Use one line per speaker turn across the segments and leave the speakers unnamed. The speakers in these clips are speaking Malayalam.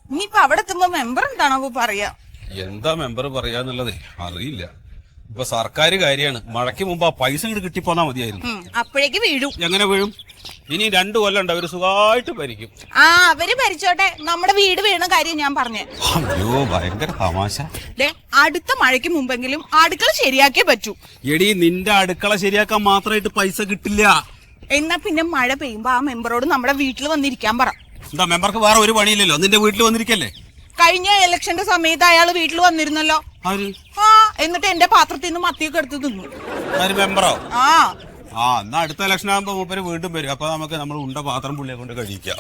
ഇനിയിപ്പൊ അവിടെ എത്തുമ്പോ മെമ്പർ എന്താണോ പറയാ?
എന്താ മെമ്പർ പറയാന്നുള്ളത് അറിയില്ല. ഇപ്പൊ സർക്കാർ കാര്യമാണ്. മഴയ്ക്ക് മുമ്പ് ആ പൈസ ഇങ്ങോട്ട് കിട്ടിപ്പോന്നാ മതിയായിരുന്നു.
അപ്പോഴേക്ക് വീഴും.
എങ്ങനെ വീഴും? ഇനി 2 കൊല്ലം ഉണ്ട്, അവര് സുഖമായിട്ട് ഭരിക്കും.
അവര് ഭരിച്ചോട്ടെ, നമ്മുടെ വീട് വീണ കാര്യം ഞാൻ പറഞ്ഞേ.
അയ്യോ ഭയങ്കര തമാശ.
അടുത്ത മഴയ്ക്ക് മുമ്പെങ്കിലും അടുക്കള ശരിയാക്കിയേ പറ്റൂ.
എടി നിന്റെ അടുക്കള ശരിയാക്കാൻ മാത്രമായിട്ട് പൈസ കിട്ടില്ല.
എന്നാ പിന്നെ മഴ പെയ്യുമ്പോ ആ മെമ്പറോട് നമ്മുടെ വീട്ടിൽ വന്നിരിക്കാൻ പറ.
എന്താ മെമ്പർക്ക് വേറെ ഒരു പണിയില്ലല്ലോ, നിന്റെ വീട്ടിൽ വന്നിരിക്കല്ലേ?
കഴിഞ്ഞ ഇലക്ഷന്റെ സമയത്ത് അയാള് വീട്ടിൽ വന്നിരുന്നല്ലോ. എന്നിട്ട് എന്റെ പാത്രത്തിൽ നിന്ന് മത്തിയൊക്കെ എടുത്ത് തിന്നു.
മെമ്പറോ? എന്നാ അടുത്ത ഇലക്ഷൻ ആകുമ്പോ മൂപ്പര് വീണ്ടും വരും. അപ്പൊ നമുക്ക് നമ്മൾ ഉണ്ട പാത്രം പുള്ളിയെ കൊണ്ട് കഴിക്കാം.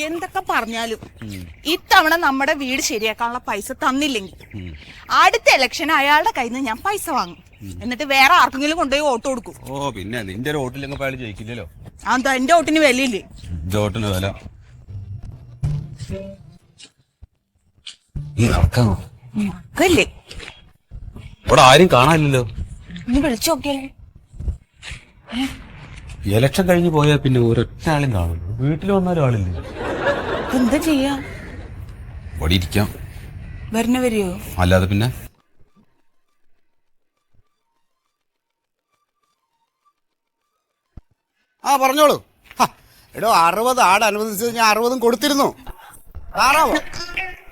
എന്തൊക്കെ പറഞ്ഞാലും ഇത്തവണ നമ്മുടെ വീട് ശരിയാക്കാനുള്ള പൈസ തന്നില്ലെങ്കിൽ അടുത്ത ഇലക്ഷൻ അയാളുടെ കയ്യിൽ നിന്ന് ഞാൻ പൈസ വാങ്ങും. എന്നിട്ട് വേറെ ആർക്കെങ്കിലും കൊണ്ടുപോയി വോട്ട് കൊടുക്കും.
പിന്നെ നിന്റെ ഒരു വോട്ടില്ലെങ്കിൽ അയാൾ ജയിക്കില്ലല്ലോ.
എന്താ എന്റെ വോട്ടിന് വിലയില്ലേ?
വോട്ടിന് വില
നടക്കല്ലേ?
ഇവിടെ ആരും കാണാനില്ലല്ലോ.
ഒന്ന് വിളിച്ചു നോക്കിയാലേ.
ഇലക്ഷൻ കഴിഞ്ഞ് പോയാൽ പിന്നെ ഒരൊറ്റ ആളും കാണില്ല. വീട്ടിൽ വന്നാലും ആളില്ലേ.
എന്താ ചെയ്യാ?
ഇവിടെ ഇരിക്കാം.
വരണവരെയോ?
അല്ലാതെ പിന്നെ.
പറഞ്ഞോളൂ. എടോ 60 ആട് അനുവദിച്ചത് ഞാൻ 60 കൊടുത്തിരുന്നു.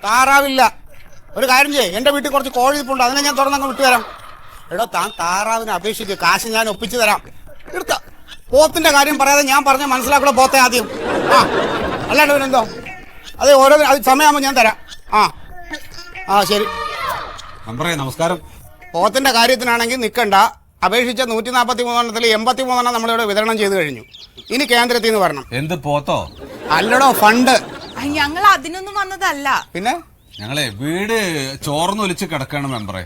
താറാവില്ല. ഒരു കാര്യം ചെയ്യേ, എന്റെ വീട്ടിൽ കുറച്ച് കോഴി ഇരിപ്പുണ്ട്, അതിനെ ഞാൻ തുറന്നങ്ങ് വിട്ടുതരാം. എടോ താൻ താറാവിനെ അപേക്ഷിച്ച് കാശ് ഞാൻ ഒപ്പിച്ചു തരാം. എടുത്ത പോത്തിന്റെ കാര്യം പറയാതെ ഞാൻ പറഞ്ഞ മനസ്സിലാക്കണോ പോത്തെ ആദ്യം. അല്ലാണ്ട് പിന്നെന്തോ? അതെ, ഓരോ സമയമാകുമ്പോൾ ഞാൻ തരാം. ശരി.
നമസ്കാരം.
പോത്തിന്റെ കാര്യത്തിനാണെങ്കിൽ നിൽക്കണ്ട. അപേക്ഷിച്ച 143 83 നമ്മളിവിടെ വിതരണം ചെയ്ത് കഴിഞ്ഞു. ഇനി കേന്ദ്രത്തിൽ നിന്ന് വരണം.
എന്ത് പോത്തോ?
അല്ലടോ, ഫണ്ട്.
ഞങ്ങൾ അതിനൊന്നും വന്നതല്ല.
പിന്നെ
ഞങ്ങളെ വീട് ചോർന്നൊലിച്ച് കിടക്കാണ് മെമ്പറെ.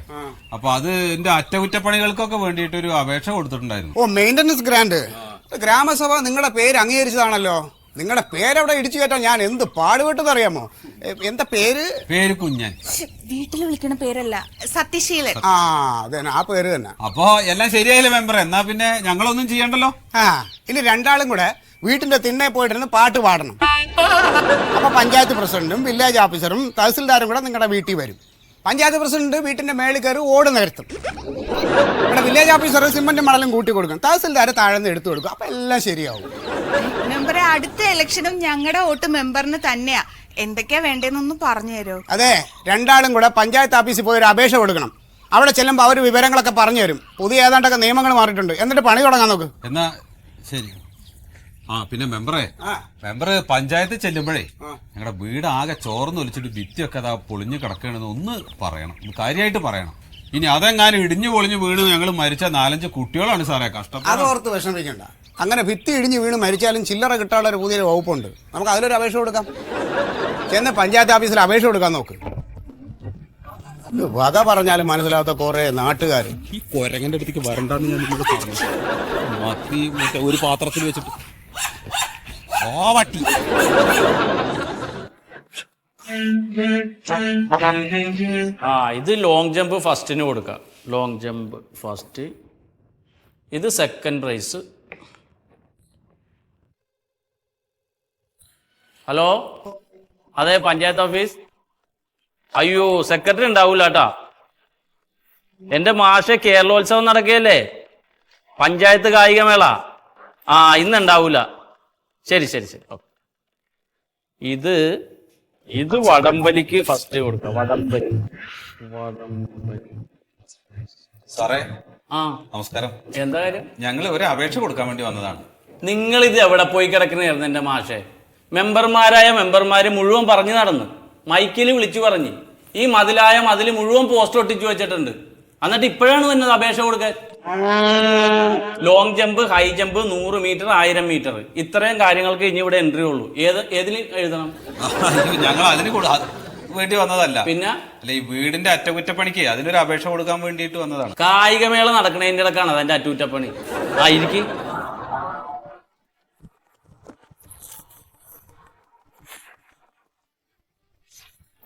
അപ്പൊ അതിന്റെ അറ്റകുറ്റപ്പണികൾക്കൊക്കെ വേണ്ടിയിട്ട് ഒരു അപേക്ഷ കൊടുത്തിട്ടുണ്ടായിരുന്നു.
Maintenance grant. ഗ്രാമസഭ നിങ്ങളുടെ പേര് അംഗീകരിച്ചതാണല്ലോ. നിങ്ങളുടെ പേരവിടെ ഇടിച്ചു കയറ്റാൻ ഞാൻ എന്ത് പാടുപെട്ടെന്നറിയാമോ? എന്താ പേര്?
പേര് കുഞ്ഞൻ.
വീട്ടിൽ വിളിക്കണ പേരല്ല, സത്യശീലൻ.
അതെ, ആ പേര് തന്നെ.
അപ്പൊ എല്ലാം ശരിയായില്ലേ മെമ്പറെ? എന്നാ പിന്നെ ഞങ്ങളൊന്നും ചെയ്യണ്ടല്ലോ.
ഇനി രണ്ടാളും കൂടെ വീട്ടിന്റെ തിണ്ണെ പോയിട്ടിരുന്ന് പാട്ട് പാടണം. അപ്പൊ പഞ്ചായത്ത് പ്രസിഡന്റും വില്ലേജ് ഓഫീസറും തഹസിൽദാരും കൂടെ നിങ്ങളുടെ വീട്ടിൽ വരും. പഞ്ചായത്ത് പ്രസിഡന്റ് വീട്ടിന്റെ മേളിൽ കയറി ഓട് നിരത്തും. ഇവിടെ വില്ലേജ് ഓഫീസർ സിമന്റും മണലും കൂട്ടി കൊടുക്കും. തഹസിൽദാർ താഴെന്ന് എടുത്തു കൊടുക്കും. അപ്പൊ എല്ലാം ശരിയാവും.
മെമ്പറെ, അടുത്ത ഇലക്ഷനും ഞങ്ങളുടെ വോട്ട് മെമ്പറിന് തന്നെയാ. എന്തൊക്കെയാ വേണ്ടതെന്നൊന്ന് പറഞ്ഞു തരോ?
അതെ, രണ്ടാളും കൂടെ പഞ്ചായത്ത് ഓഫീസിൽ പോയി ഒരു അപേക്ഷ കൊടുക്കണം. അവിടെ ചെല്ലുമ്പോൾ അവർ വിവരങ്ങളൊക്കെ പറഞ്ഞു തരും. പുതിയ ഏതാണ്ടൊക്കെ നിയമങ്ങൾ മാറിയിട്ടുണ്ട്. എന്നിട്ട് പണി തുടങ്ങാൻ നോക്ക്.
എന്നാ ശരി. പിന്നെ മെമ്പറ് പഞ്ചായത്ത് ചെല്ലുമ്പോഴേ ഞങ്ങളുടെ വീട് ആകെ ചോർന്നൊലിച്ചിട്ട് ഭിത്തിയൊക്കെ അതാ പൊളിഞ്ഞു കിടക്കണെന്ന് ഒന്ന് പറയണം, കാര്യമായിട്ട് പറയണം. ഇനി അതെങ്ങാനും ഇടിഞ്ഞു പൊളിഞ്ഞു വീണ് ഞങ്ങൾ മരിച്ച 4-5 കുട്ടികളാണ് സാറേ. കഷ്ടം.
അതോർത്ത് വിഷമിക്കണ്ട. അങ്ങനെ ഭിത്തി ഇടിഞ്ഞ് വീണ് മരിച്ചാലും ചില്ലറ കിട്ടാനുള്ള ഒരു പുതിയൊരു വകുപ്പുണ്ട്. നമുക്ക് അതിലൊരു അപേക്ഷ കൊടുക്കാം. ചെന്ന് പഞ്ചായത്ത് ഓഫീസിൽ അപേക്ഷ കൊടുക്കാൻ നോക്ക്. വക പറഞ്ഞാലും മനസ്സിലാവാത്ത കുറെ നാട്ടുകാർ.
ഈ കൊരങ്ങന്റെ അടുത്തേക്ക് വരണ്ടാന്ന് ഞാൻ പറഞ്ഞു. മത്തി ഒരു പാത്രത്തിൽ വെച്ചിട്ട് വട്ടി.
ഇത് ലോങ് ജമ്പ് ഫസ്റ്റിന് കൊടുക്കാം. Long jump first. ഇത് സെക്കൻഡ് പ്രൈസ്. ഹലോ, അതെ പഞ്ചായത്ത് ഓഫീസ്. അയ്യോ, സെക്രട്ടറി ഉണ്ടാവൂല കേട്ടാ. എന്റെ മാഷെ കേരളോത്സവം നടക്കുകയല്ലേ, പഞ്ചായത്ത് കായികമേള. ഇന്നുണ്ടാവൂല. ശരി ശരി ശരി. ഇത് വടംവലിക്ക് ഫസ്റ്റ് കൊടുക്കാം. വടംവലി.
സാറേ നമസ്കാരം.
എന്താ കാര്യം?
ഞങ്ങൾ ഒരു അപേക്ഷ കൊടുക്കാൻ വേണ്ടി വന്നതാണ്.
നിങ്ങൾ ഇത് എവിടെ പോയി കിടക്കണായിരുന്നു എന്റെ മാഷെ? മെമ്പർമാര് മുഴുവൻ പറഞ്ഞു നടന്നു, മൈക്കിൽ വിളിച്ചു പറഞ്ഞ് ഈ മതിൽ മുഴുവൻ പോസ്റ്റർ ഒട്ടിച്ചു വെച്ചിട്ടുണ്ട്. എന്നിട്ട് ഇപ്പോഴാണ് വന്നത് അപേക്ഷ കൊടുക്കാൻ. Long jump, high jump, 100 metre, 1000 metre, ഇത്രയും കാര്യങ്ങൾക്ക് ഇനി ഇവിടെ എൻട്രി ഉള്ളൂ. ഏതിൽ എഴുതണം?
ഞങ്ങൾ അതിന് വേണ്ടി വന്നതല്ല.
പിന്നെ
അല്ല, ഈ വീടിന്റെ അറ്റകുറ്റപ്പണിക്ക് അതിനൊരു അപേക്ഷ കൊടുക്കാൻ വേണ്ടിയിട്ട് വന്നതാണ്.
കായികമേള നടക്കണതിന്റെ ഇടക്കാണ് അതിന്റെ അറ്റകുറ്റപ്പണി. ഇരിക്കും.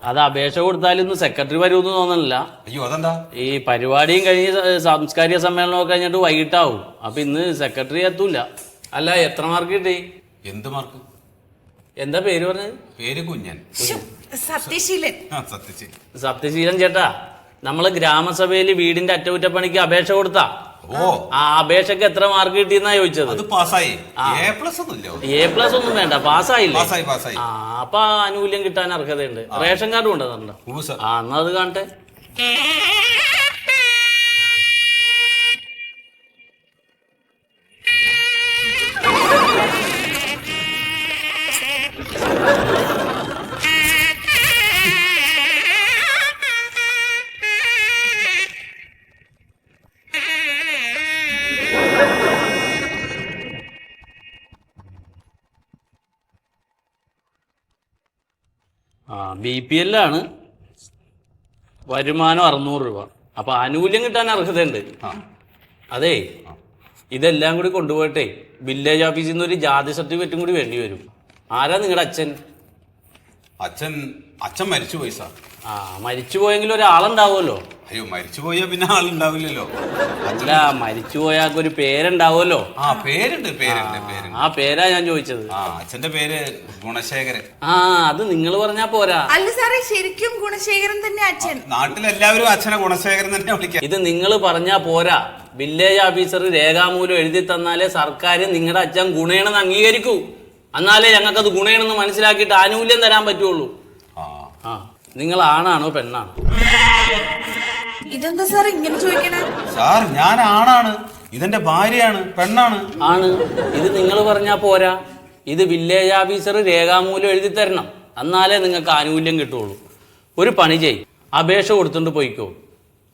അത് അപേക്ഷ കൊടുത്താലും സെക്രട്ടറി വരുമെന്ന് തോന്നുന്നില്ല.
അയ്യോ, അതെന്താ?
ഈ പരിപാടിയും കഴിഞ്ഞ് സാംസ്കാരിക സമ്മേളനമൊക്കെ കഴിഞ്ഞിട്ട് വൈകിട്ടാവും. അപ്പൊ ഇന്ന് സെക്രട്ടറി എത്തൂല. അല്ല, എത്ര മാർക്ക് കിട്ടി?
എന്ത് മാർക്ക്?
എന്താ പേര് പറഞ്ഞത്?
പേര് കുഞ്ഞൻ.
ശ്ശോ, സത്യശീലൻ.
സത്യശീലൻ.
സത്യശീലൻ ചേട്ടാ, നമ്മള് ഗ്രാമസഭയിൽ വീടിന്റെ അറ്റകുറ്റപ്പണിക്ക് അപേക്ഷ കൊടുത്താ.
ഓ,
ആ അപേക്ഷക്ക് എത്ര മാർക്ക് കിട്ടിയെന്നാ ചോദിച്ചത്?
അത് പാസ്സായി. A+ ഒന്നുമില്ലോ.
A+ ഒന്നും വേണ്ട, പാസ്സായില്ലേ?
പാസ്സായി.
ആ, അപ്പൊ ആനുകൂല്യം കിട്ടാൻ അർഹതയുണ്ട്. റേഷൻ കാർഡ് കൊണ്ടുവന്നിട്ടുണ്ടോ?
ഓ സർ.
ആ, എന്നാ അത് കാണട്ടെ. BPL ആണ്, വരുമാനം 600 രൂപ. അപ്പൊ ആനുകൂല്യം കിട്ടാൻ അർഹതയുണ്ട്. അതെ, ഇതെല്ലാം കൂടി കൊണ്ടുപോയിട്ടെ വില്ലേജ് ഓഫീസിൽ നിന്ന് ഒരു ജാതി സർട്ടിഫിക്കറ്റും കൂടി വേണ്ടി വരും. ആരാ നിങ്ങളുടെ അച്ഛൻ?
അച്ഛൻ മരിച്ചുപോയി സാർ.
ആ, മരിച്ചുപോയെങ്കിലും ഒരാളുണ്ടാവുമല്ലോ.
അയ്യോ, മരിച്ചുപോയാ പിന്നെ ആളുണ്ടാവില്ലല്ലോ.
അല്ല, മരിച്ചുപോയാൽ ഒരു പേരുണ്ടാവുമല്ലോ.
ആ, പേരുണ്ട്.
ആ പേരാ ഞാൻ ചോദിച്ചത്.
അച്ഛന്റെ പേര് ഗുണശേഖരൻ.
ആ, അത് നിങ്ങൾ പറഞ്ഞാ പോരാ.
അല്ല സാറേ, ശരിക്കും ഗുണശേഖരൻ തന്നെ അച്ഛൻ.
നാട്ടിലെല്ലാവരും അച്ഛനെ ഗുണശേഖരൻ തന്നെ വിളിക്കാം.
ഇത് നിങ്ങൾ പറഞ്ഞാ പോരാ. വില്ലേജ് ഓഫീസർ രേഖാമൂലം എഴുതി തന്നാലേ സർക്കാർ നിങ്ങളുടെ അച്ഛൻ ഗുണേണെന്ന് അംഗീകരിക്കൂ. എന്നാലേ ഞങ്ങൾക്കത് ഗുണേണെന്ന് മനസ്സിലാക്കിയിട്ട് ആനുകൂല്യം തരാൻ പറ്റുള്ളൂ. ആ, നിങ്ങൾ ആണാണോ പെണ്ണാണോ?
ഇതെന്താ സാർ ഇങ്ങനെ ചോദിക്കണേ?
സാർ, ഞാൻ ആണാണ്. ഇതെന്റെ ഭാര്യയാണ്, പെണ്ണാണ്.
ആണ്. ഇത് നിങ്ങൾ പറഞ്ഞാ പോരാ. ഇത് വില്ലേജ് ഓഫീസർ രേഖാമൂലം എഴുതി തരണം. എന്നാലേ നിങ്ങൾക്ക് ആനുകൂല്യം കിട്ടുള്ളൂ. ഒരു പണി ചെയ്, അപേക്ഷ കൊടുത്തുകൊണ്ട് പോയിക്കോ.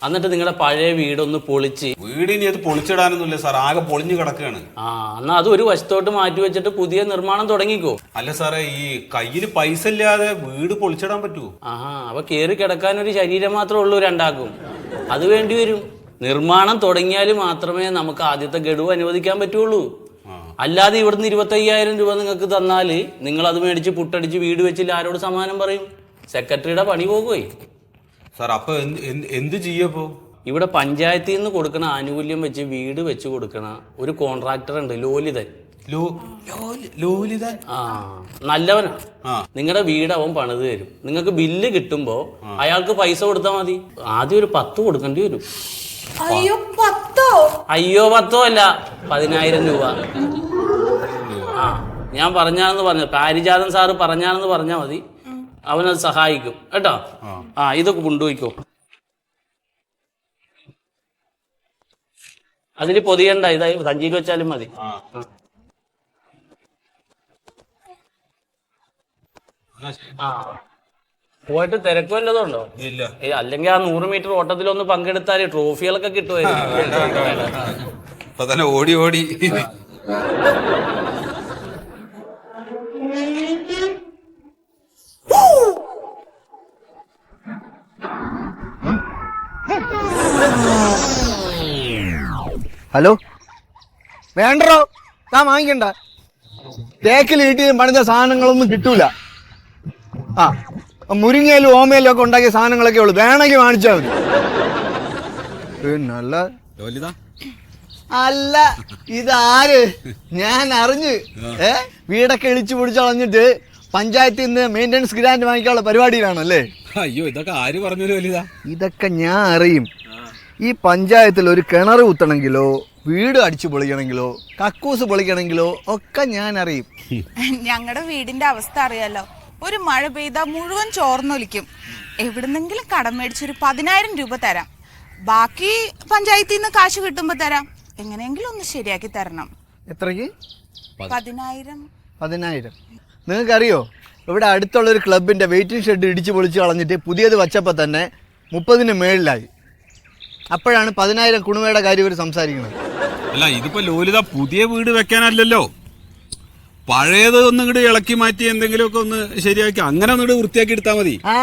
എന്നിട്ട് നിങ്ങളുടെ പഴയ വീടൊന്ന് പൊളിച്ച്.
വീടിനി അത് പൊളിച്ചിടാനൊന്നുമില്ല സാർ, ആകെ പൊളിഞ്ഞു കിടക്കുകയാണ്.
ആ, എന്നാ അത് ഒരു വശത്തോട്ട് മാറ്റി വെച്ചിട്ട് പുതിയ നിർമ്മാണം തുടങ്ങിക്കോ.
അല്ല സാറേ, ഈ കയ്യിൽ പൈസ ഇല്ലാതെ വീട് പൊളിച്ചിടാൻ പറ്റുമോ?
ആഹാ, അപ്പൊ കേറി കിടക്കാൻ ഒരു ശരീരം മാത്രമേ ഉള്ളൂ രണ്ടാക്കും. അത് വേണ്ടി വരും. നിർമ്മാണം തുടങ്ങിയാൽ മാത്രമേ നമുക്ക് ആദ്യത്തെ ഗഡു അനുവദിക്കാൻ പറ്റുള്ളൂ. അല്ലാതെ ഇവിടുന്ന് 25,000 രൂപ നിങ്ങൾക്ക് തന്നാല് നിങ്ങൾ അത് മേടിച്ച് പുട്ടടിച്ച് വീട് വെച്ചില്ല ആരോട് സമാനം പറയും? സെക്രട്ടറിയുടെ പണി പോകുകയെ.
സാർ, അപ്പൊ എന്ത് ചെയ്യപ്പോ?
ഇവിടെ പഞ്ചായത്തിൽ നിന്ന് കൊടുക്കണ ആനുകൂല്യം വെച്ച് വീട് വെച്ച് കൊടുക്കണ ഒരു കോൺട്രാക്ടർ ഉണ്ട്, ലോലിതൻ.
ലോലിതൻ?
ആ, നല്ലവനാ. നിങ്ങളുടെ വീട് അവൻ പണിത് തരും. നിങ്ങൾക്ക് ബില്ല് കിട്ടുമ്പോ അയാൾക്ക് പൈസ കൊടുത്താൽ മതി. ആദ്യം ഒരു 10 കൊടുക്കേണ്ടി വരും.
അയ്യോ, 10?
അയ്യോ, 10 അല്ല, 10,000 രൂപ. ആ, ഞാൻ പറഞ്ഞാണെന്ന് പറഞ്ഞു, പാരിജാതൻ സാറ് പറഞ്ഞാണെന്ന് പറഞ്ഞാൽ മതി. അവനത് സഹായിക്കും കേട്ടോ. ആ, ഇതൊക്കെ കൊണ്ടുപോയിക്കോ. അതിൽ പൊതിയണ്ട, ഇതായി സഞ്ചിയിൽ വെച്ചാലും മതി. ആ, പോയിട്ട് തിരക്ക് വല്ലതുണ്ടോ?
ഇല്ല.
അല്ലെങ്കിൽ ആ 100 മീറ്റർ ഓട്ടത്തിലൊന്ന് പങ്കെടുത്താല് ട്രോഫികളൊക്കെ കിട്ടുമായിരുന്നു.
ഇപ്പൊ തന്നെ ഓടി.
ഹലോ, വേണ്ടോ, താൻ വാങ്ങിക്കണ്ട. തേക്കിൽ കിട്ടിയും പണിത സാധനങ്ങളൊന്നും കിട്ടൂല. ആ, മുരിങ്ങയിലും ഓമയിലും ഒക്കെ ഉണ്ടാക്കിയ സാധനങ്ങളൊക്കെ ഉള്ളു, വേണമെങ്കിൽ വാങ്ങിച്ചാൽ മതി. പിന്നല്ല. അല്ല, ഇതാര്? ഞാൻ അറിഞ്ഞ് വീടൊക്കെ ഇളിച്ചു പൊടിച്ചളഞ്ഞിട്ട് പഞ്ചായത്തിൽ നിന്ന് മെയിൻ്റനൻസ് ഗ്രാന്റ് വാങ്ങിക്കാനുള്ള പരിപാടിയിലാണല്ലേ?
അയ്യോ, ഇതൊക്കെ ആര് പറഞ്ഞൊരു വലിയതാ?
ഇതൊക്കെ ഞാൻ അറിയും. ഈ പഞ്ചായത്തിൽ ഒരു കിണർ കുത്തണമെങ്കിലോ വീട് അടിച്ചു പൊളിക്കണമെങ്കിലോ കക്കൂസ് പൊളിക്കണമെങ്കിലോ ഒക്കെ ഞാൻ അറിയും.
ഞങ്ങളുടെ വീടിന്റെ അവസ്ഥ അറിയാലോ. ഒരു മഴ പെയ്താൽ മുഴുവൻ ചോർന്നൊലിക്കും. എവിടുന്നെങ്കിലും കടം മേടിച്ചൊരു 10,000 രൂപ തരാം. ബാക്കി പഞ്ചായത്തിൽ നിന്ന് കാശ് കിട്ടുമ്പോ തരാം. എങ്ങനെയെങ്കിലും ഒന്ന് ശരിയാക്കി തരണം.
എത്രയ്ക്ക്?
10,000.
നിങ്ങൾക്കറിയോ, ഇവിടെ അടുത്തുള്ളൊരു ക്ലബിന്റെ വെയിറ്റിംഗ് ഷെഡ് ഇടിച്ചു പൊളിച്ച് കളഞ്ഞിട്ട് പുതിയത് വച്ചപ്പോൾ തന്നെ 30-ന് മേളിലായി. അപ്പോഴാണ് 10,000 കുണുമയുടെ കാര്യം ഇവർ സംസാരിക്കുന്നത്.
അല്ല, ഇതിപ്പോ ലോലിത പുതിയ വീട് വെക്കാനല്ലല്ലോ, പഴയത് ഒന്നും ഇങ്ങോട്ട് ഇളക്കി മാറ്റി എന്തെങ്കിലുമൊക്കെ ഒന്ന് ശരിയാക്കി അങ്ങനെ ഒന്നിട്ട് വൃത്തിയാക്കി എടുത്താൽ മതി.
ആ,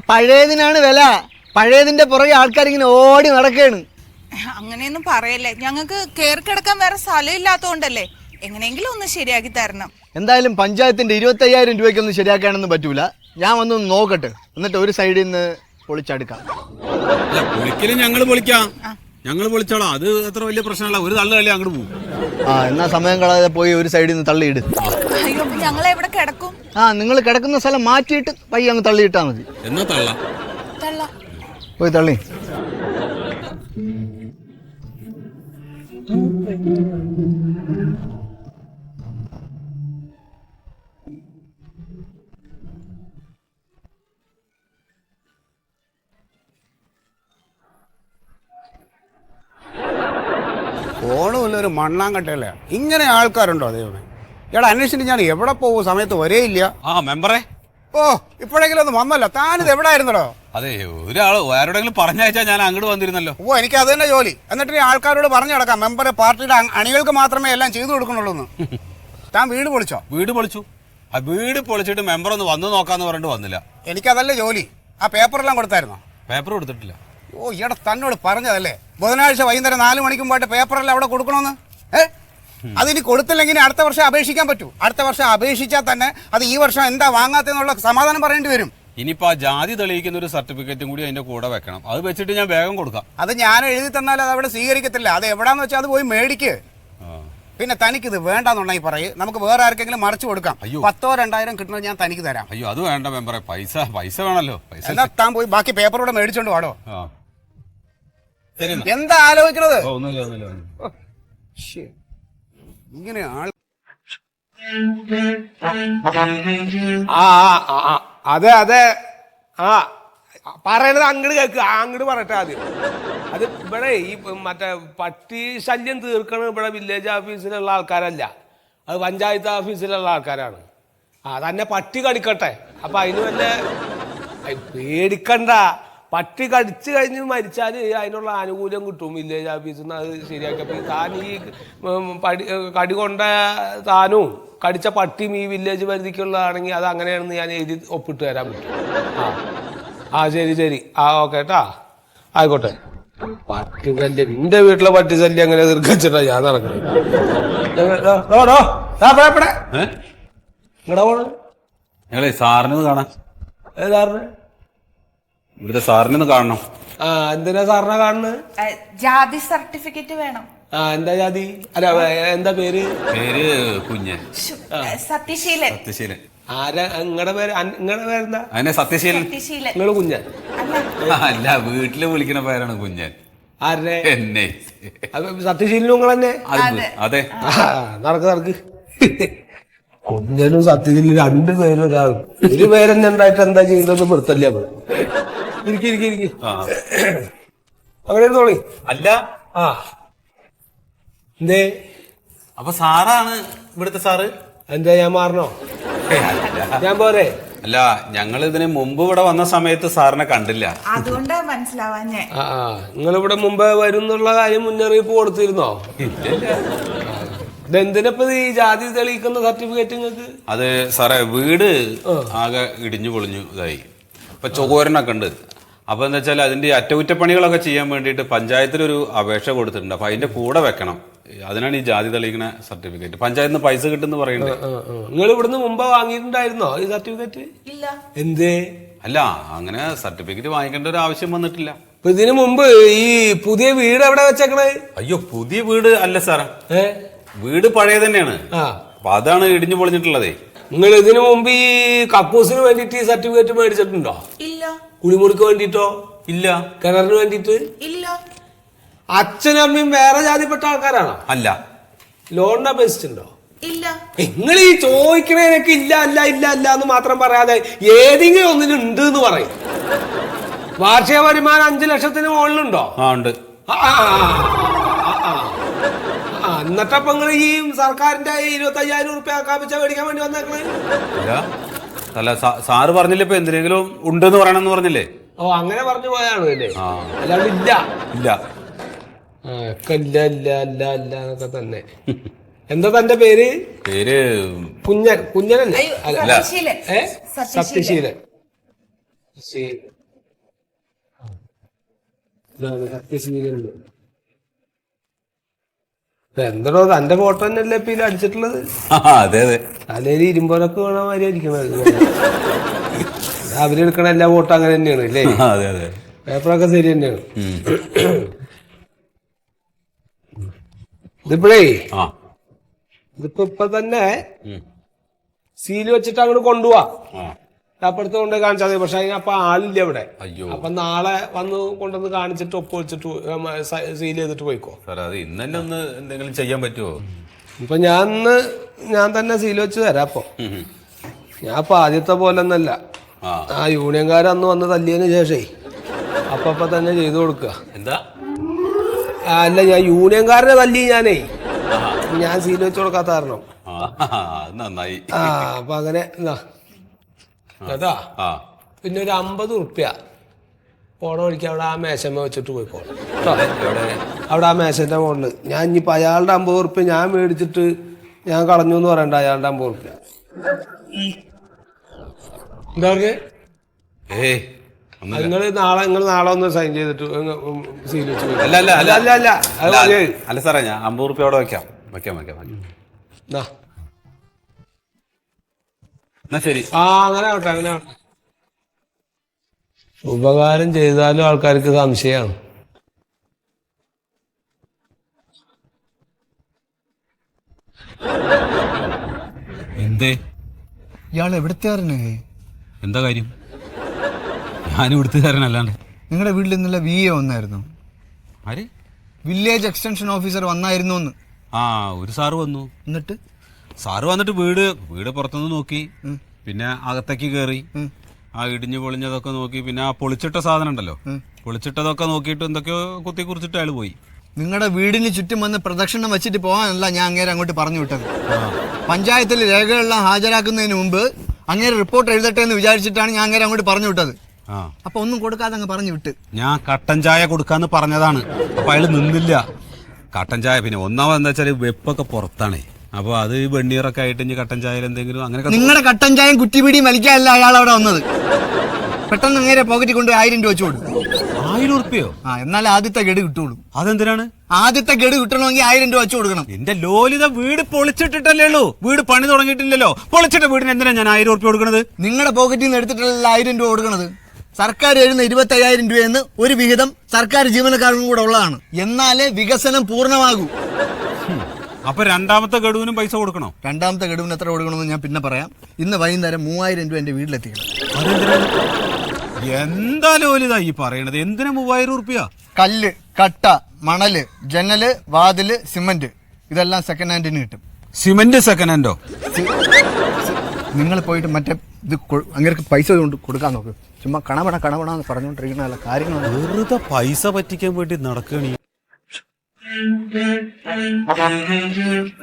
പഴയതിനാണ് വില. പഴയതിന്റെ പുറകെ ആൾക്കാരിങ്ങനെ ഓടി നടക്കുകയാണ്.
അങ്ങനെയൊന്നും പറയല്ലേ, ഞങ്ങൾക്ക് കയറി കിടക്കാൻ വേറെ സ്ഥലം ഇല്ലാത്തതുകൊണ്ടല്ലേ. എങ്ങനെയെങ്കിലും ഒന്ന് ശരിയാക്കി തരണം.
എന്തായാലും പഞ്ചായത്തിന്റെ 25,000 രൂപയ്ക്കൊന്നും ശരിയാക്കാനൊന്നും പറ്റൂല. ഞാൻ വന്നൊന്ന് നോക്കട്ടെ, എന്നിട്ട് ഒരു സൈഡിൽ നിന്ന് പൊളിച്ചെടുക്കാം.
പൊളിക്കലും ഞങ്ങൾ പൊളിക്കാം. ഞങ്ങൾ വിളിച്ചോളാം, അത് അത്ര വലിയ പ്രശ്നമല്ല. ഒരു തള്ളു കളി അങ്ങോട്ട് പോകും.
എന്നാ സമയം കളയാതെ പോയി ഒരു സൈഡിൽ നിന്ന് തള്ളിയിട്.
അയ്യോ ഞങ്ങൾ എവിടെ കിടക്കും?
നിങ്ങൾ കിടക്കുന്ന സ്ഥലം മാറ്റിയിട്ട് പയ്യ അങ്ങ് തള്ളിയിട്ടാ മതി.
എന്നാ തള്ള
തള്ള
പോയി തള്ളി.
ഓണമില്ല, ഒരു മണ്ണാങ്കട്ടയല്ല. ഇങ്ങനെ ആൾക്കാരുണ്ടോ ദൈവമേ? എടാ അന്വേഷിച്ചിട്ട് ഞാൻ എവിടെ പോകും, സമയത്ത് വരേയില്ല.
ആ മെമ്പറെ,
ഓ ഇപ്പോഴെങ്കിലും ഒന്ന് വന്നല്ലോ. താനിത് എവിടെ ആയിരുന്നല്ലോ?
അതെ ഒരാള് ആരോടെങ്കിലും പറഞ്ഞയച്ചാൽ ഞാൻ അങ്ങോട്ട് വന്നിരുന്നല്ലോ.
ഓ എനിക്ക് അത് തന്നെ ജോലി. എന്നിട്ട് ഈ ആൾക്കാരോട് പറഞ്ഞു കിടക്കാം മെമ്പറെ പാർട്ടിയുടെ അണികൾക്ക് മാത്രമേ എല്ലാം ചെയ്തു കൊടുക്കണുള്ളൂ എന്ന്. താൻ വീട് പൊളിച്ചോ?
വീട് പൊളിച്ചു. ആ വീട് പൊളിച്ചിട്ട് മെമ്പർ ഒന്ന് വന്ന് നോക്കാന്ന് പറഞ്ഞിട്ട് വന്നില്ല.
എനിക്കതല്ലേ ജോലി. ആ പേപ്പറെല്ലാം കൊടുത്തായിരുന്നോ?
പേപ്പർ കൊടുത്തിട്ടില്ല.
ഓ ഈടെ തന്നോട് പറഞ്ഞതല്ലേ ബുധനാഴ്ച വൈകുന്നേരം 4 മണിക്കും പോയിട്ട് പേപ്പറെല്ലാം അവിടെ കൊടുക്കണമെന്ന്. അതിനി കൊടുത്തില്ലെങ്കിൽ അടുത്ത വർഷം അപേക്ഷിക്കാൻ പറ്റൂ. അടുത്ത വർഷം അപേക്ഷിച്ചാൽ തന്നെ അത് ഈ വർഷം എന്താ വാങ്ങാത്തെന്നുള്ള സമാധാനം പറയേണ്ടി വരും.
ഇനിയിപ്പോ ആ ജാതി തെളിയിക്കുന്ന ഒരു സർട്ടിഫിക്കറ്റും കൂടി അതിന്റെ കൂടെ വെക്കണം. അത് വെച്ചിട്ട് ഞാൻ വേഗം കൊടുക്കാം.
അത് ഞാൻ എഴുതി തന്നാൽ അത് അവിടെ സ്വീകരിക്കത്തില്ല. അത് എവിടാന്ന് വെച്ചാൽ അത് പോയി മേടിക്ക്. പിന്നെ തനിക്കിത് വേണ്ടെന്നുണ്ടെങ്കിൽ പറയും, നമുക്ക് വേറെ ആർക്കെങ്കിലും മറിച്ചു കൊടുക്കാം. 10,000-2,000 കിട്ടുന്നത് ഞാൻ തനിക്ക് തരാം.
അയ്യോ അത് വേണ്ട മെമ്പറെ, പൈസ വേണല്ലോ. പൈസ
എന്നാ താൻ പോയി ബാക്കി പേപ്പറോടെ മേടിച്ചോണ്ട് വാടോ.
ശരി
എന്താ ആലോചിക്കണത്?
ഒന്നുമില്ല.
ഇങ്ങനെ ആൾ
അതെ അതെ ആ പറയണത് അങ്ങോട്ട് കേൾക്കുക. അങ്ങോട്ട് പറയട്ടെ ആദ്യം. അത് ഇവിടെ ഈ മറ്റേ പട്ടി ശല്യം തീർക്കണത് ഇവിടെ വില്ലേജ് ഓഫീസിലുള്ള ആൾക്കാരല്ല, അത് പഞ്ചായത്ത് ഓഫീസിലുള്ള ആൾക്കാരാണ്. തന്നെ പട്ടി കടിക്കട്ടെ. അപ്പൊ അതിന് വല്ല പേടിക്കണ്ട. പട്ടി കടിച്ചു കഴിഞ്ഞ് മരിച്ചാൽ അതിനുള്ള ആനുകൂല്യം കിട്ടും വില്ലേജ് ഓഫീസിൽ നിന്ന്. അത് ശരിയാക്കിയപ്പോൾ താൻ ഈ കടി കൊണ്ട താനും കടിച്ച പട്ടിയും ഈ വില്ലേജ് പരിധിക്കുള്ളതാണെങ്കിൽ അത് അങ്ങനെയാണെന്ന് ഞാൻ എഴുതി ഒപ്പിട്ട് തരാൻ പറ്റും. ശരി ഓക്കെ കേട്ടാ, ആയിക്കോട്ടെ. പട്ടി ശല്യം എന്റെ വീട്ടിലെ പട്ടി ശല്യം അങ്ങനെ തീർക്കച്ചിട്ടാ ഞാൻ നടക്കുന്നത്. ഇങ്ങടെ പോണ
ഞങ്ങളെ സാറിന് കാണാൻ.
സാറിന്
ഇവിടുത്തെ സാറിനൊന്ന് കാണണം.
എന്തിനാ സാറിനെ കാണുന്നത്?
ജാതി സർട്ടിഫിക്കറ്റ് വേണം.
എന്താ ജാതി? അല്ല എന്താ പേര്?
പേര് കുഞ്ഞൻ.
സത്യശീലൻ.
സത്യശീലൻ.
ആരാ നിങ്ങളുടെ പേര്? നിങ്ങളുടെ പേരെന്താ?
അതിനെ സത്യശീലൻ.
നിങ്ങള് കുഞ്ഞൻ?
അല്ല, വീട്ടില് വിളിക്കുന്ന പേരാണ് കുഞ്ഞൻ.
ആരുടെ?
എന്നെ.
സത്യശീലനും നിങ്ങൾ തന്നെ?
അതെ.
നടക്ക്. കുഞ്ഞനും സത്യശീലും 2 പേരും ഒരാളും. ഒരു പേരെന്നെ ഉണ്ടായിട്ട് എന്താ ചെയ്യുന്നത് പെടുത്തല്ലേ? അപ്പൊ ഇരിക്കും അങ്ങനെ തോളി.
അല്ല
എന്തേ?
അപ്പൊ സാറാണ് ഇവിടുത്തെ സാറ്?
എന്താ ഞാൻ മാറണോ? ഞാൻ പോരെ?
അല്ല, ഞങ്ങൾ ഇതിന് മുമ്പ് ഇവിടെ വന്ന സമയത്ത് സാറിനെ കണ്ടില്ല,
അതുകൊണ്ടാ മനസ്സിലാവാഞ്ഞേ.
നിങ്ങൾ ഇവിടെ മുമ്പ് വരും എന്നുള്ള കാര്യം മുന്നറിയിപ്പ് കൊടുത്തിരുന്നോ? ഇതെന്തിനപ്പ ഈ ജാതി തെളിയിക്കുന്ന സർട്ടിഫിക്കറ്റ് നിങ്ങൾക്ക്?
അത് സാറേ വീട് ആകെ ഇടിഞ്ഞു പൊളിഞ്ഞു ഇതായി. ഇപ്പൊ ചോരനൊക്കെ ഉണ്ട്. അപ്പൊ എന്താ വെച്ചാൽ അതിന്റെ അറ്റകുറ്റപ്പണികളൊക്കെ ചെയ്യാൻ വേണ്ടിയിട്ട് പഞ്ചായത്തിലൊരു അപേക്ഷ കൊടുത്തിട്ടുണ്ട്. അപ്പൊ അതിന്റെ കൂടെ വെക്കണം. അതിനാണ് ഈ ജാതി തെളിയിക്കുന്ന സർട്ടിഫിക്കറ്റ്. പഞ്ചായത്തിൽ നിന്ന് പൈസ കിട്ടുന്ന പറയുന്നത്.
നിങ്ങൾ ഇവിടുന്ന് മുമ്പ് വാങ്ങിയിട്ടുണ്ടായിരുന്നോ ഈ സർട്ടിഫിക്കറ്റ്?
ഇല്ല.
എന്തേ?
അല്ല, അങ്ങനെ സർട്ടിഫിക്കറ്റ് വാങ്ങിക്കേണ്ട ഒരു ആവശ്യം വന്നിട്ടില്ല.
ഇപ്പൊ ഇതിനു മുമ്പ് ഈ പുതിയ വീട് എവിടെ വെച്ചേക്കണേ?
അയ്യോ, പുതിയ വീട് അല്ല സാറേ, വീട് പഴയ തന്നെയാണ്. അപ്പൊ അതാണ് ഇടിഞ്ഞു പൊളിഞ്ഞിട്ടുള്ളതേ.
നിങ്ങൾ ഇതിനു മുമ്പ് ഈ കക്കൂസിന് വേണ്ടിട്ട് ഈ സർട്ടിഫിക്കറ്റ് മേടിച്ചിട്ടുണ്ടോ?
ഇല്ല.
കുളിമുറിക്ക് വേണ്ടിട്ടോ?
ഇല്ല.
കിണറിന് വേണ്ടിട്ട്?
ഇല്ല.
അച്ഛനും അമ്മയും വേറെ ജാതിപ്പെട്ട ആൾക്കാരാണോ?
അല്ല.
ലോണിന് അപേക്ഷിച്ചിട്ടുണ്ടോ?
ഇല്ല.
നിങ്ങൾ ഈ ചോദിക്കണേനൊക്കെ ഇല്ല എന്ന് മാത്രം പറയാതെ ഏതെങ്കിലും ഒന്നിനും ഉണ്ട് എന്ന് പറയും. വാർഷിക വരുമാനം 5 ലക്ഷത്തിന് മുകളിലുണ്ടോ?
ഉണ്ട്.
എന്നിട്ടപ്പൊ നിങ്ങൾ ഈ സർക്കാരിന്റെ 25,000 റുപ്യ കാപ്പിച്ച മേടിക്കാൻ വേണ്ടി വന്നേക്കണേ?
അല്ല, സാറ് പറഞ്ഞില്ലേ ഇപ്പൊ എന്തിനെങ്കിലും ഉണ്ടെന്ന് പറയണമെന്ന് പറഞ്ഞില്ലേ?
അങ്ങനെ പറഞ്ഞു പോയാണ് അല്ലേ? അല്ലാണ്ട് ഇല്ല എന്നൊക്കെ തന്നെ. എന്താ തന്റെ പേര്?
പേര്
കുഞ്ഞനല്ലേ? സത്യശീലൻ. എന്തോ തന്റെ ഫോട്ടോ തന്നെയല്ലേ ഇപ്പൊ ഇതിൽ അടിച്ചിട്ടുള്ളത്?
അതെ അതെ.
തലയിൽ ഇരുമ്പോലൊക്കെ വേണ മാതിരി അടിക്കണത്. അവരെടുക്കണ എല്ലാ ഫോട്ടോ അങ്ങനെ തന്നെയാണ് അല്ലേ?
അതെ അതെ.
പേപ്പറൊക്കെ ശരി തന്നെയാണ്. ഇതിപ്പോഴേ
ആ
ഇപ്പൊ തന്നെ സീല് വെച്ചിട്ട് അങ്ങോട്ട് കൊണ്ടുപോവാ. അപ്പുറത്ത് കൊണ്ടുപോയി കാണിച്ചാൽ മതി. പക്ഷെ അതിനപ്പൊ ആളില്ല ഇവിടെ.
അയ്യോ.
അപ്പൊ നാളെ വന്ന് കൊണ്ടുവന്ന് കാണിച്ചിട്ട് ഒപ്പ് വെച്ചിട്ട് സീൽ ചെയ്തിട്ട് പോയിക്കോ.
സാറേ അത് ഇന്ന് തന്നെ ഒന്ന് എന്തെങ്കിലും ചെയ്യാൻ പറ്റുമോ?
ഇപ്പൊ ഞാൻ തന്നെ സീൽ വെച്ച് തരാം. അപ്പൊ ഞാൻ ഇപ്പൊ ആദ്യത്തെ പോലെ ഒന്നല്ല. ആ യൂണിയൻകാർ അന്ന് വന്ന് തല്ലിയതിന് ശേഷേ അപ്പൊ തന്നെ ചെയ്തു കൊടുക്കുക.
എന്താ?
അല്ല, ഞാൻ യൂണിയൻകാരനെ തല്ലി ഞാൻ സീൽ വെച്ച് കൊടുക്കാത്ത കാരണം.
നന്നായി.
അപ്പൊ അങ്ങനെ കേട്ടാ. പിന്നെ ഒരു 50 ഉറുപ്പ്യ പോണ വഴിക്ക് അവിടെ ആ മേശമ്മ വെച്ചിട്ട് പോയിക്കോളാം. അവിടെ ആ മേശന്റെ മുകളില് ഞാൻ ഇനിയിപ്പോ അയാളുടെ 50 ഉറുപ്പ്യ ഞാൻ മേടിച്ചിട്ട് ഞാൻ കളഞ്ഞു എന്ന് പറയണ്ട. അയാളുടെ 50 ഉറുപ്പ്യ എന്താ പറഞ്ഞേ? നിങ്ങൾ നാളെ ഒന്ന് സൈൻ ചെയ്തിട്ട് സീൽ വെച്ച്.
അല്ല സാറേ ഞാൻ 50 ഉറുപ്പ്യ അവിടെ വെക്കാം. എന്നാ ശരി.
അങ്ങനെ ആവട്ടെ, അങ്ങനെ ആവട്ടെ. ഉപകാരം ചെയ്താലും ആൾക്കാർക്ക് സംശയമാണ്.
എന്തേ?
ഇയാൾ എവിടത്തെയാരനെ?
എന്താ കാര്യം? ഞാൻ ഇവിടുത്തുകാരനല്ലാണ്ട്.
നിങ്ങളുടെ വീട്ടിൽ ഇന്നലെ VA വന്നായിരുന്നു.
ആര്?
വില്ലേജ് എക്സ്റ്റൻഷൻ ഓഫീസർ വന്നായിരുന്നു എന്ന്.
ആ ഒരു സാറ് വന്നു.
എന്നിട്ട്
സാറ് വന്നിട്ട് വീട് പുറത്തുനിന്ന് നോക്കി, പിന്നെ അകത്തേക്ക് കയറി ആ ഇടിഞ്ഞു പൊളിഞ്ഞതൊക്കെ നോക്കി, പിന്നെ ആ പൊളിച്ചിട്ട സാധനം ഉണ്ടല്ലോ, പൊളിച്ചിട്ടതൊക്കെ നോക്കിയിട്ട് എന്തൊക്കെയോ കുത്തി കുറിച്ചിട്ട് അയാൾ പോയി.
നിങ്ങളുടെ വീടിന് ചുറ്റും വന്ന് പ്രദക്ഷിണം വെച്ചിട്ട് പോകാനല്ല ഞാൻ അങ്ങേരെ അങ്ങോട്ട് പറഞ്ഞു വിട്ടത്. പഞ്ചായത്തിൽ രേഖകളെല്ലാം ഹാജരാക്കുന്നതിന് മുമ്പ് അങ്ങേരെ റിപ്പോർട്ട് എഴുതട്ടെ എന്ന് വിചാരിച്ചിട്ടാണ് ഞാൻ അങ്ങേരെ അങ്ങോട്ട് പറഞ്ഞു വിട്ടത്. അപ്പൊ ഒന്നും കൊടുക്കാതെ അങ്ങ് പറഞ്ഞു വിട്ട്.
ഞാൻ കട്ടൻ ചായ കൊടുക്കാന്ന് പറഞ്ഞതാണ്. അപ്പൊ അയാൾ നിന്നില്ല. കട്ടൻ ചായ പിന്നെ ഒന്നാമത് എന്താ വെച്ചാൽ വെപ്പൊക്കെ പുറത്താണേ. അപ്പൊ അത് വെണ്ണീറൊക്കെ ആയിട്ട് ഇനി കട്ടൻ ചായ എന്തെങ്കിലും അങ്ങനെ.
നിങ്ങളുടെ കട്ടൻ ചായയും കുറ്റിപിടിയും വലിക്കാനല്ല അയാൾ അവിടെ വന്നത്. പെട്ടെന്ന് അങ്ങേരെ പോക്കറ്റിൽ കൊണ്ട് 1000 രൂപ വെച്ചു കൊടുക്കും.
1000 ഉറുപ്പ്യോ?
എന്നാലേ ആദ്യത്തെ ഗഡു കിട്ടുള്ളൂ.
അതെന്തിനാണ്?
ആദ്യത്തെ ഗഡു കിട്ടണമെങ്കിൽ 1000 രൂപ വെച്ചു കൊടുക്കണം.
എന്റെ ലോലിത വീട് പൊളിച്ചിട്ടിട്ടല്ലേ ഉള്ളൂ, വീട് പണി തുടങ്ങിയിട്ടില്ലല്ലോ. പൊളിച്ചിട്ട വീടിന് എന്തിനാ ഞാൻ 1000 ഉറുപ്പ്യ കൊടുക്കണത്?
നിങ്ങളുടെ പോക്കറ്റിൽ നിന്ന് എടുത്തിട്ടല്ല 1000 രൂപ കൊടുക്കണത്. സർക്കാർ എഴുതുന്ന 25,000 രൂപയെന്ന് ഒരു വിഹിതം സർക്കാർ ജീവനക്കാർക്കും കൂടെ ഉള്ളതാണ്. എന്നാലേ വികസനം പൂർണ്ണമാകൂ.
അപ്പൊ രണ്ടാമത്തെ ഗഡുവിനും പൈസ കൊടുക്കണോ?
രണ്ടാമത്തെ ഗഡുവിന് എത്ര കൊടുക്കണമെന്ന് ഞാൻ പിന്നെ പറയാം. ഇന്ന് വൈകുന്നേരം 3000 രൂപ എന്റെ വീട്ടിലെത്തിക്കണം.
എന്താ ലോലിതാ ഈ പറയണത്? എന്തിനാ 3000 ഉറുപ്പ്യ?
കല്ല്, കട്ട, മണല്, ജനല്, വാതില്, സിമന്റ് ഇതെല്ലാം സെക്കൻഡ് ഹാൻഡിന് കിട്ടും.
സിമന്റ് സെക്കൻഡ് ഹാൻഡോ?
നിങ്ങൾ പോയിട്ട് മറ്റേ ഇത് അങ്ങനെ പൈസ കൊണ്ട് കൊടുക്കാൻ നോക്ക്. ചുമ്മാ കണവണ പറഞ്ഞുകൊണ്ടിരിക്കുന്ന കാര്യങ്ങൾ
വെറുതെ പൈസ പറ്റിക്കാൻ വേണ്ടി നടക്കണീ.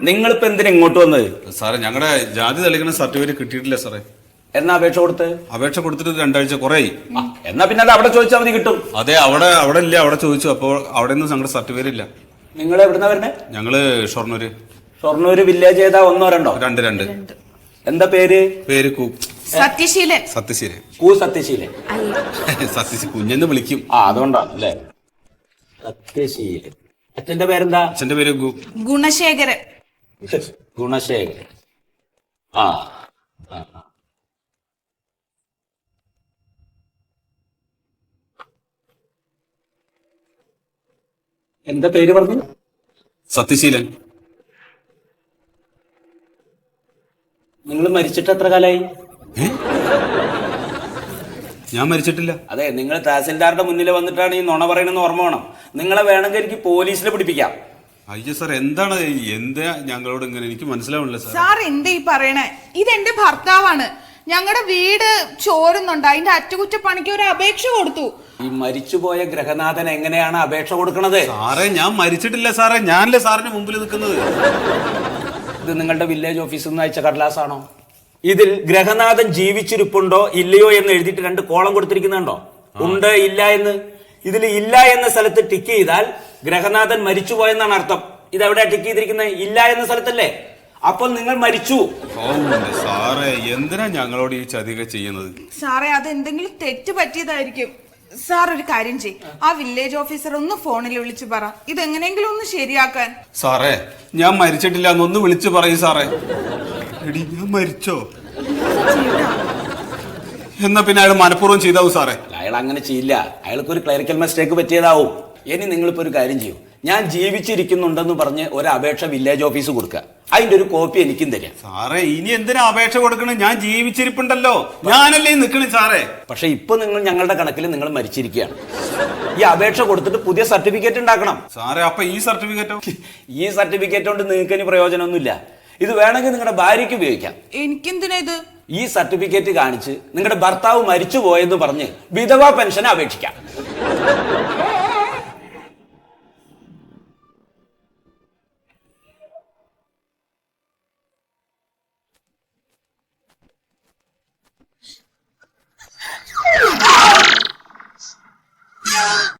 നിങ്ങളിപ്പോ എന്തിനാ ഇങ്ങോട്ട് വന്നത്?
സാറേ ഞങ്ങളുടെ ജാതി തെളിയിക്കുന്ന സർട്ടിഫിക്കറ്റ് കിട്ടിയിട്ടില്ല സാറേ.
എന്നാ അപേക്ഷ കൊടുത്ത്?
അപേക്ഷ കൊടുത്തിട്ട് 2 ആഴ്ച കുറേയായി.
എന്നാ പിന്നെ അത് അവിടെ ചോദിച്ചാൽ മതി, കിട്ടും.
അതെ, അവിടെ ഇല്ല. അവിടെ ചോദിച്ചു. അപ്പോൾ അവിടെ നിന്ന് ഞങ്ങളുടെ സർട്ടിഫിക്കറ്റ് ഇല്ല.
നിങ്ങൾ എവിടുന്നാ വരണേ?
ഞങ്ങള് ഷൊർണൂര്.
ഷൊർണൂര് വില്ലേജ് ഏതാ? 1 2?
2.
എന്താ പേര്?
സത്യശീലൻ.
സത്യശീലൻ.
സത്യശീലൻ.
സത്യശീലൻ കുഞ്ഞെന്ന് വിളിക്കും.
അതുകൊണ്ടാണ് അല്ലേ? സത്യശീലൻ. അച്ഛന്റെ പേരെന്താ?
അച്ഛന്റെ പേര്
ഗുണശേഖരൻ.
ഗുണശേഖരൻ. എന്താ പേര് പറഞ്ഞു?
സത്യശീലൻ.
നിങ്ങൾ മരിച്ചിട്ട് എത്ര കാലായി?
ഞാൻ മരിച്ചിട്ടില്ല.
അതെ, നിങ്ങൾ തഹസിൽദാരുടെ മുന്നിൽ വന്നിട്ടാണ് ഈ നുണ പറയണെന്ന് ഓർമ്മ വേണം. നിങ്ങളെ വേണമെങ്കിൽ എനിക്ക് പോലീസിനെ പിടിപ്പിക്കാം.
അയ്യോ സാർ, എന്താണ് എന്താ ഞങ്ങളോട് ഇങ്ങനെ? എനിക്ക് മനസ്സിലാവണില്ല സാർ.
സാർ എന്താ ഈ പറയണേ? ഇതെന്റെ ഭർത്താവാണ്. ഞങ്ങളുടെ വീട് ചോരുന്നുണ്ട്. അതിന്റെ അറ്റകുറ്റപ്പണിക്ക് ഒരു അപേക്ഷ കൊടുത്തു.
ഈ മരിച്ചുപോയ ഗ്രഹനാഥൻ എങ്ങനെയാണ് അപേക്ഷ കൊടുക്കണത്?
സാറേ ഞാൻ മരിച്ചിട്ടില്ല സാറേ. ഞാനല്ലേ സാറിന് മുമ്പിൽ നിൽക്കുന്നത്.
ഇത് നിങ്ങളുടെ വില്ലേജ് ഓഫീസിൽ നിന്ന് അയച്ച കടലാസാണോ? ഇതിൽ ഗ്രഹനാഥൻ ജീവിച്ചിരിപ്പുണ്ടോ ഇല്ലയോ എന്ന് എഴുതിയിട്ട് 2 കോളം കൊടുത്തിരിക്കുന്നുണ്ടോ? ഉണ്ട്, ഇല്ല എന്ന്. ഇതിൽ ഇല്ല എന്ന സ്ഥലത്ത് ടിക്ക് ചെയ്താൽ ഗ്രഹനാഥൻ മരിച്ചുപോയെന്നാണ് അർത്ഥം. ഇതെവിടെയാ ടിക്ക് ചെയ്തിരിക്കുന്നത്? ഇല്ല എന്ന സ്ഥലത്തല്ലേ? അപ്പോൾ നിങ്ങൾ മരിച്ചു.
സാറേ എന്തിനാ ഞങ്ങളോട് ഈ ചതിയൊക്കെ ചെയ്യുന്നത്?
സാറേ അത് എന്തെങ്കിലും തെറ്റ് പറ്റിയതായിരിക്കും. സാർ ഒരു കാര്യം ചെയ്യും, ആ വില്ലേജ് ഓഫീസർ ഒന്ന് ഫോണിൽ വിളിച്ചു പറ, ഇതെങ്ങനെയെങ്കിലും ഒന്ന് ശരിയാക്കാൻ.
സാറേ ഞാൻ മരിച്ചിട്ടില്ല എന്നൊന്ന് വിളിച്ചു പറയൂ സാറേ. എടി ഞാൻ മരിച്ചോ? എന്നാ പിന്നെ അയാൾ മനഃപൂർവ്വം ചെയ്താവും സാറേ.
അയാൾ അങ്ങനെ ചെയ്യില്ല. അയാൾക്ക് ഒരു ക്ലറിക്കൽ മിസ്റ്റേക്ക് പറ്റിയതാവും. ഇനി നിങ്ങളിപ്പോ ഒരു കാര്യം ചെയ്യൂ,
ഞാൻ ജീവിച്ചിരിക്കുന്നുണ്ടെന്ന് പറഞ്ഞ് ഒരു അപേക്ഷ വില്ലേജ് ഓഫീസ് കൊടുക്കുക. അതിന്റെ ഒരു കോപ്പി എനിക്കും തരാം.
സാറേ ഇനി എന്തിനാ അപേക്ഷ കൊടുക്കണേ? ഞാൻ ജീവിച്ചിരിപ്പുണ്ടല്ലോ, ഞാനല്ലേ നിക്കണേ സാറേ.
പക്ഷെ ഇപ്പൊ നിങ്ങൾ ഞങ്ങളുടെ കണക്കിൽ നിങ്ങൾ മരിച്ചിരിക്കുകയാണ്. ഈ അപേക്ഷ കൊടുത്തിട്ട് പുതിയ സർട്ടിഫിക്കറ്റ് ഉണ്ടാക്കണം.
സാറേ അപ്പൊ ഈ സർട്ടിഫിക്കറ്റോ?
ഈ സർട്ടിഫിക്കറ്റ് കൊണ്ട് നിങ്ങൾക്ക് ഇനി പ്രയോജനമൊന്നുമില്ല. ഇത് വേണമെങ്കിൽ നിങ്ങളുടെ ഭാര്യയ്ക്ക് ഉപയോഗിക്കാം.
എനിക്കെന്തിനാ ഇത്?
ഈ സർട്ടിഫിക്കറ്റ് കാണിച്ച് നിങ്ങളുടെ ഭർത്താവ് മരിച്ചു പോയെന്ന് പറഞ്ഞ് വിധവാ പെൻഷൻ അപേക്ഷിക്കാം.